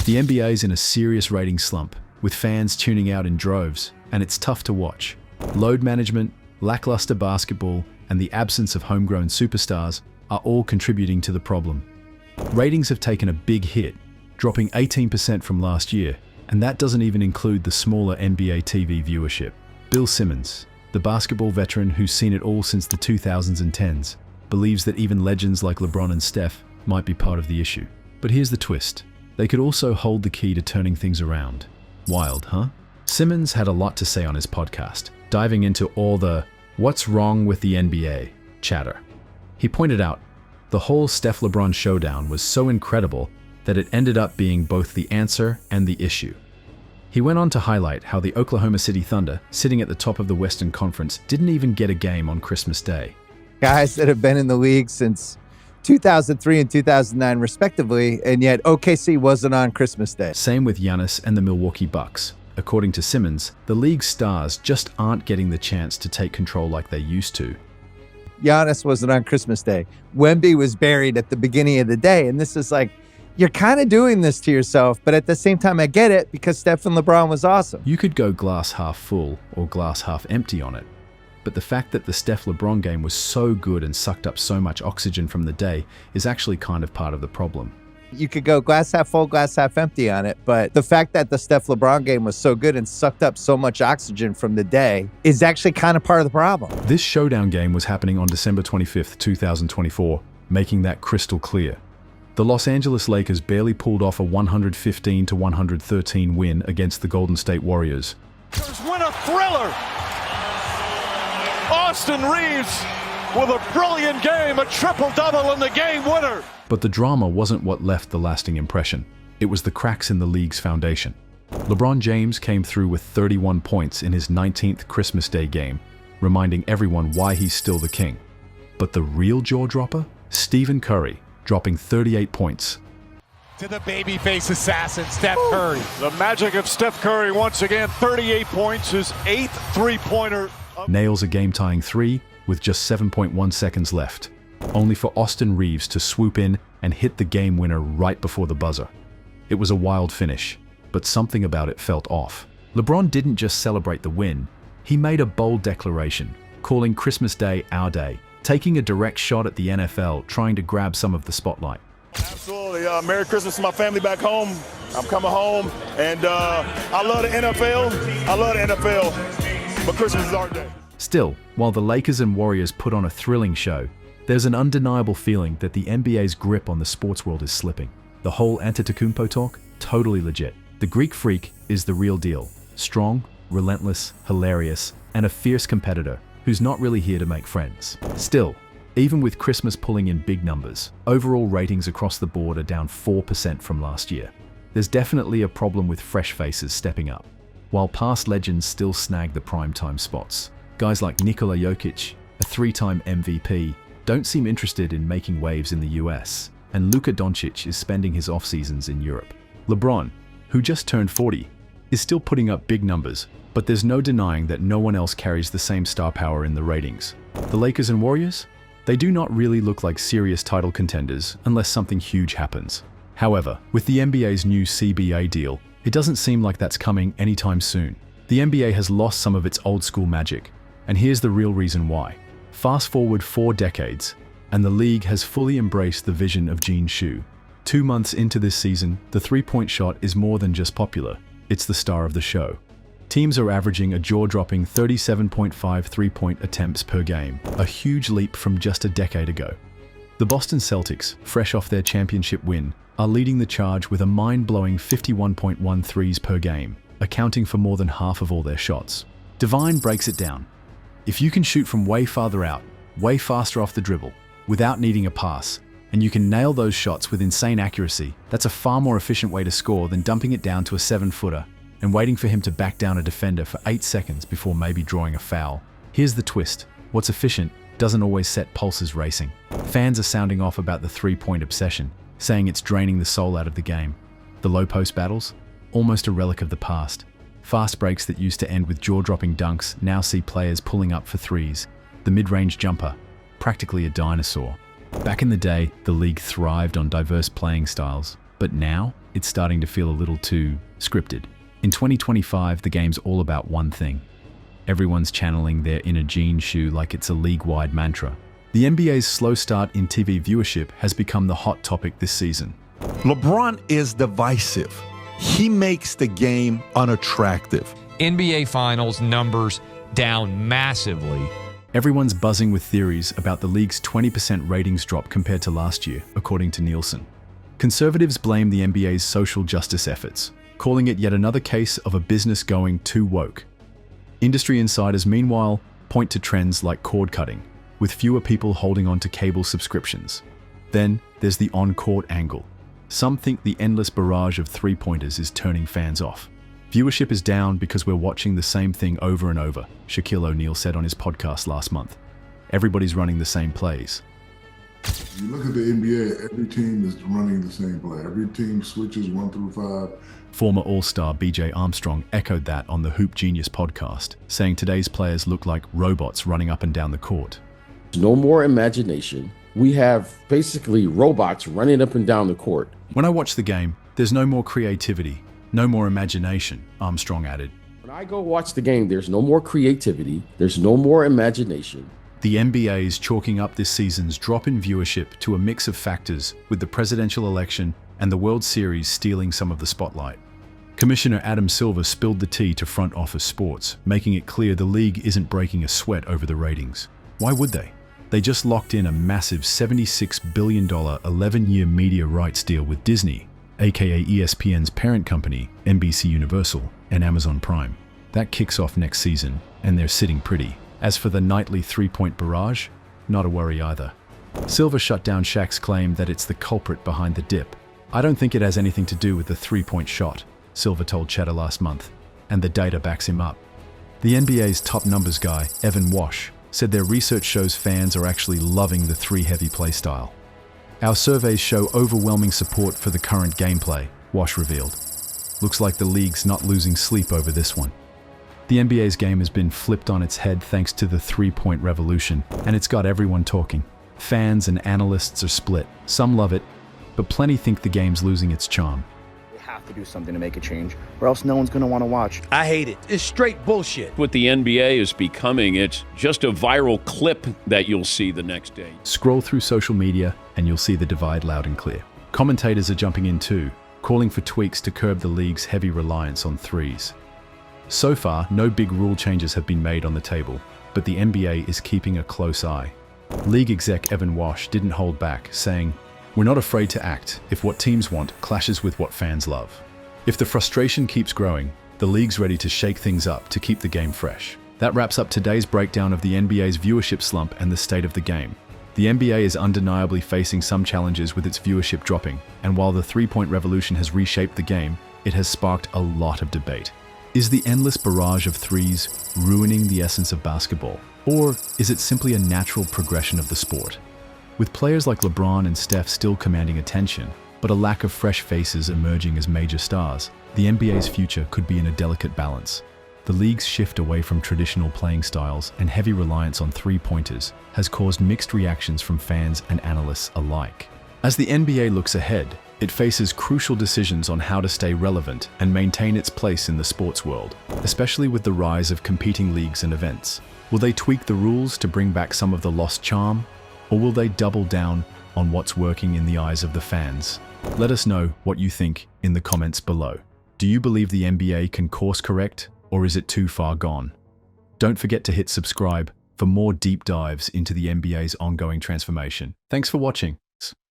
The NBA's in a serious rating slump, with fans tuning out in droves, and it's tough to watch. Load management, lackluster basketball, and the absence of homegrown superstars are all contributing to the problem. Ratings have taken a big hit, dropping 18% from last year, and that doesn't even include the smaller NBA TV viewership. Bill Simmons, the basketball veteran who's seen it all since the 2010s, believes that even legends like LeBron and Steph might be part of the issue. But here's the twist. They could also hold the key to turning things around. Wild, huh? Simmons had a lot to say on his podcast, diving into all the "what's wrong with the NBA" chatter. He pointed out, the whole Steph-LeBron showdown was so incredible that it ended up being both the answer and the issue. He went on to highlight how the Oklahoma City Thunder, sitting at the top of the Western Conference, didn't even get a game on Christmas Day. Guys that have been in the league since 2003 and 2009 respectively, and yet OKC wasn't on Christmas Day. Same with Giannis and the Milwaukee Bucks. According to Simmons, the league's stars just aren't getting the chance to take control like they used to. Giannis wasn't on Christmas Day. Wemby was buried at the beginning of the day, and this is like, you're kind of doing this to yourself, but at the same time, I get it because Steph and LeBron was awesome. You could go glass half full or glass half empty on it, but the fact that the Steph-LeBron game was so good and sucked up so much oxygen from the day is actually kind of part of the problem. You could go glass half full, glass half empty on it, but the fact that the Steph-LeBron game was so good and sucked up so much oxygen from the day is actually kind of part of the problem. This showdown game was happening on December 25th, 2024, making that crystal clear. The Los Angeles Lakers barely pulled off a 115-113 win against the Golden State Warriors. Win a thriller! Austin Reeves with a brilliant game, a triple-double and the game winner! But the drama wasn't what left the lasting impression. It was the cracks in the league's foundation. LeBron James came through with 31 points in his 19th Christmas Day game, reminding everyone why he's still the king. But the real jaw-dropper? Stephen Curry, dropping 38 points. To the babyface assassin, Steph Curry. The magic of Steph Curry once again, 38 points, his 8th three-pointer. Nails a game-tying three with just 7.1 seconds left, only for Austin Reeves to swoop in and hit the game winner right before the buzzer. It was a wild finish, but something about it felt off. LeBron didn't just celebrate the win, he made a bold declaration, calling Christmas Day our day, taking a direct shot at the NFL, trying to grab some of the spotlight. Absolutely. Merry Christmas to my family back home. I'm coming home, and I love the NFL. I love the NFL, but Christmas is our day. Still, while the Lakers and Warriors put on a thrilling show, there's an undeniable feeling that the NBA's grip on the sports world is slipping. The whole Antetokounmpo talk? Totally legit. The Greek Freak is the real deal. Strong, relentless, hilarious, and a fierce competitor who's not really here to make friends. Still, even with Christmas pulling in big numbers, overall ratings across the board are down 4% from last year. There's definitely a problem with fresh faces stepping up, while past legends still snag the primetime spots. Guys like Nikola Jokic, a 3-time MVP, don't seem interested in making waves in the US, and Luka Doncic is spending his off-seasons in Europe. LeBron, who just turned 40, is still putting up big numbers, but there's no denying that no one else carries the same star power in the ratings. The Lakers and Warriors? They do not really look like serious title contenders unless something huge happens. However, with the NBA's new CBA deal, it doesn't seem like that's coming anytime soon. The NBA has lost some of its old-school magic, and here's the real reason why. Fast forward 4 decades, and the league has fully embraced the vision of Gene Shu. 2 months into this season, the three-point shot is more than just popular, it's the star of the show. Teams are averaging a jaw-dropping 37.5 three-point attempts per game, a huge leap from just a decade ago. The Boston Celtics, fresh off their championship win, are leading the charge with a mind-blowing 51.1 threes per game, accounting for more than half of all their shots. Divine breaks it down. If you can shoot from way farther out, way faster off the dribble, without needing a pass, and you can nail those shots with insane accuracy, that's a far more efficient way to score than dumping it down to a 7-footer and waiting for him to back down a defender for 8 seconds before maybe drawing a foul. Here's the twist. What's efficient doesn't always set pulses racing. Fans are sounding off about the three-point obsession, saying it's draining the soul out of the game. The low-post battles? Almost a relic of the past. Fast breaks that used to end with jaw-dropping dunks now see players pulling up for threes. The mid-range jumper, practically a dinosaur. Back in the day, the league thrived on diverse playing styles, but now, it's starting to feel a little too scripted. In 2025, the game's all about one thing. Everyone's channeling their inner Gene Shu like it's a league-wide mantra. The NBA's slow start in TV viewership has become the hot topic this season. LeBron is divisive. He makes the game unattractive. NBA Finals numbers down massively. Everyone's buzzing with theories about the league's 20% ratings drop compared to last year, according to Nielsen. Conservatives blame the NBA's social justice efforts, calling it yet another case of a business going too woke. Industry insiders, meanwhile, point to trends like cord cutting, with fewer people holding on to cable subscriptions. Then there's the on-court angle. Some think the endless barrage of three-pointers is turning fans off. Viewership is down because we're watching the same thing over and over, Shaquille O'Neal said on his podcast last month. Everybody's running the same plays. You look at the NBA, every team is running the same play. Every team switches 1 through 5. Former All-Star BJ Armstrong echoed that on the Hoop Genius podcast, saying today's players look like robots running up and down the court. No more imagination. We have basically robots running up and down the court. When I watch the game, there's no more creativity, no more imagination, Armstrong added. When I go watch the game, there's no more creativity. There's no more imagination. The NBA is chalking up this season's drop in viewership to a mix of factors, with the presidential election and the World Series stealing some of the spotlight. Commissioner Adam Silver spilled the tea to front office sports, making it clear the league isn't breaking a sweat over the ratings. Why would they? They just locked in a massive $76 billion 11-year media rights deal with Disney, aka ESPN's parent company, NBC Universal, and Amazon Prime. That kicks off next season, and they're sitting pretty. As for the nightly three-point barrage, not a worry either. Silver shut down Shaq's claim that it's the culprit behind the dip. I don't think it has anything to do with the three-point shot, Silver told Cheddar last month, and the data backs him up. The NBA's top numbers guy, Evan Wash, said their research shows fans are actually loving the three-heavy play style. Our surveys show overwhelming support for the current gameplay, Wash revealed. Looks like the league's not losing sleep over this one. The NBA's game has been flipped on its head thanks to the three-point revolution, and it's got everyone talking. Fans and analysts are split. Some love it, but plenty think the game's losing its charm. We have to do something to make a change, or else no one's going to want to watch. I hate it. It's straight bullshit. What the NBA is becoming, it's just a viral clip that you'll see the next day. Scroll through social media and you'll see the divide loud and clear. Commentators are jumping in too, calling for tweaks to curb the league's heavy reliance on threes. So far, no big rule changes have been made on the table, but the NBA is keeping a close eye. League exec Evan Wash didn't hold back, saying, "We're not afraid to act if what teams want clashes with what fans love." If the frustration keeps growing, the league's ready to shake things up to keep the game fresh. That wraps up today's breakdown of the NBA's viewership slump and the state of the game. The NBA is undeniably facing some challenges with its viewership dropping, and while the three-point revolution has reshaped the game, it has sparked a lot of debate. Is the endless barrage of threes ruining the essence of basketball? Or is it simply a natural progression of the sport? With players like LeBron and Steph still commanding attention, but a lack of fresh faces emerging as major stars, the NBA's future could be in a delicate balance. The league's shift away from traditional playing styles and heavy reliance on three-pointers has caused mixed reactions from fans and analysts alike. As the NBA looks ahead, it faces crucial decisions on how to stay relevant and maintain its place in the sports world, especially with the rise of competing leagues and events. Will they tweak the rules to bring back some of the lost charm, or will they double down on what's working in the eyes of the fans? Let us know what you think in the comments below. Do you believe the NBA can course correct, or is it too far gone? Don't forget to hit subscribe for more deep dives into the NBA's ongoing transformation. Thanks for watching.